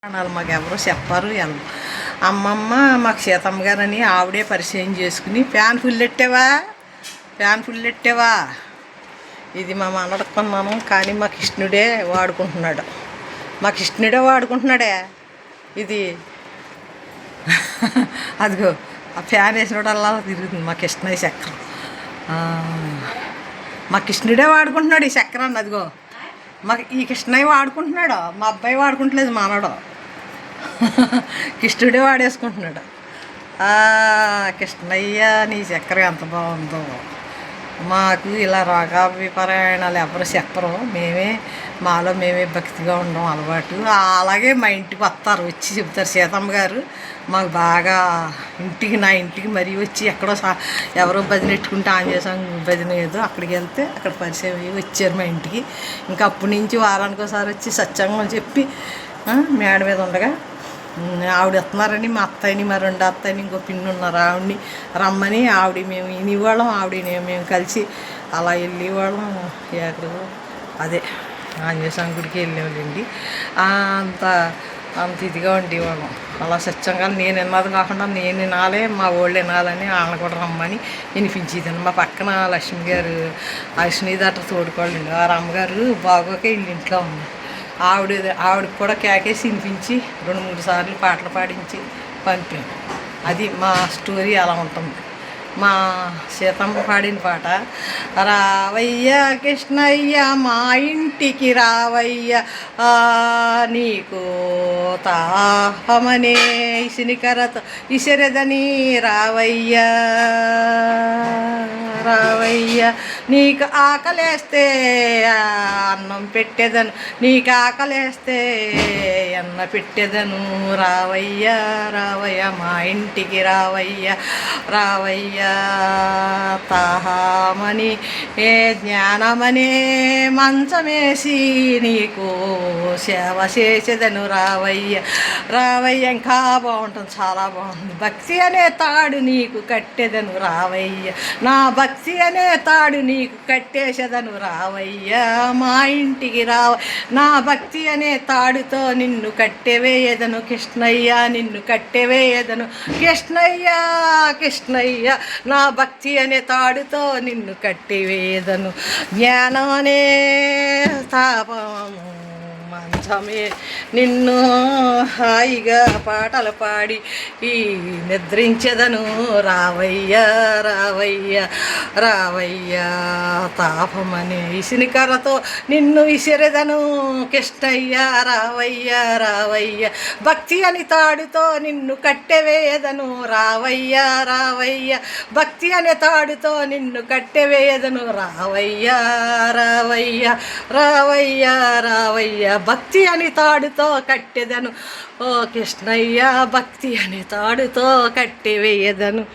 అనాలి మాకు ఎవరు చెప్పారు అమ్మమ్మ మాకు సీతమ్మ గారని ఆవిడే పరిచయం చేసుకుని ఫ్యాన్ ఫుల్ ఎట్టేవా ఇది మా మనవడికి కొన్నాను కానీ మా కృష్ణుడే వాడుకుంటున్నాడే ఇది అదిగో ఆ ఫ్యాన్ వేసినోడల్లా తిరుగుతుంది మా కృష్ణయ్య చక్రం మా కృష్ణుడే వాడుకుంటున్నాడు ఈ చక్రాన్ని అదిగో మాకు ఈ కృష్ణయ్య వాడుకుంటున్నాడు మా అబ్బాయి వాడుకుంటలేదు మానడు కృష్ణుడే వాడేసుకుంటున్నాడు కృష్ణయ్య నీ చక్రం ఎంత బాగుందో మాకు ఇలా రోగాభిపరాయణాలు ఎవరు చెప్పరు మాలో మేమే భక్తిగా ఉండడం అలవాటు అలాగే మా ఇంటికి వస్తారు వచ్చి చెప్తారు సీతమ్మ గారు మాకు బాగా నా ఇంటికి మరీ వచ్చి ఎక్కడో ఎవరో భజన ఎట్టుకుంటే ఆంజనేయ భజన ఏదో అక్కడికి వెళ్తే అక్కడ పరిచయం అయ్యి వచ్చారు మా ఇంటికి ఇంకా అప్పటి నుంచి వారానికి ఒకసారి వచ్చి సత్సంగం చెప్పి మేడ మీద ఉండగా ఆవిడ వస్తున్నారని మా అత్తయ్యని మా రెండు అత్తయ్యని ఇంకో పిన్ని ఉన్నారు ఆవిడని రమ్మని మేము వినివాళ్ళం మేము కలిసి అలా వెళ్ళేవాళ్ళం ఎక్కడికో అదే ఆంజనేయ గుడికి వెళ్ళేవాళ్ళండి అంత ఇదిగా ఉండేవాళ్ళం అలా సత్సంగా నేను విన్నది కాకుండా నేను వినాలే మా వాళ్ళు వినాలని వాళ్ళని కూడా రమ్మని వినిపించేదాన్ని మా పక్కన లక్ష్మి గారు అశ్విని దాట తోడుకోవాలండి ఆ అమ్మగారు బాగోకే వీళ్ళ ఇంట్లో ఉంది ఆవిడకి కూడా కేకేసి వినిపించి 2-3 సార్లు పాటలు పాడించి పంపాను అది మా స్టోరీ అలా ఉంటుంది మా సీతమ్మ పాడిన పాట రావయ్య కృష్ణయ్య మా ఇంటికి రావయ్య నీకు తాహమనే ఇసినికరతో ఇసిరెదని రావయ్య నీకు ఆకలేస్తే అన్నం పెట్టేదను నీకు ఆకలేస్తే అన్న పెట్టేదను రావయ్య మా ఇంటికి రావయ్య తాహమని జ్ఞానమనే మంచమేసి నీకు సేవ చేసేదను రావయ్య ఇంకా బాగుంటుంది చాలా బాగుంటుంది భక్తి అనే తాడు నీకు కట్టేదను రావయ్య నా భక్తి అనే తాడు నీకు కట్టేసేదను రావయ్య మా ఇంటికి నా భక్తి అనే తాడుతో నిన్ను కట్టెవేయదను కృష్ణయ్య నిన్ను కట్టెవేయదను కృష్ణయ్య నా భక్తి అనే తాడుతో నిన్ను కట్టివేదను జ్ఞానం అనే తాపము మంచమే నిన్ను హాయిగా పాటలు పాడి నిద్రించెదను రావయ్య తాపమనే ఇసినికరతో నిన్ను విసిరెదను కృష్ణయ్య రావయ్య భక్తి అని తాడుతో నిన్ను కట్టెవేయదను రావయ్య భక్తి అనే తాడుతో నిన్ను కట్టెవేయదను రావయ్య భక్తి అని తాడుతో కట్టెదను ఓ కృష్ణయ్య భక్తి అనే తాడుతో కట్టెవేయదను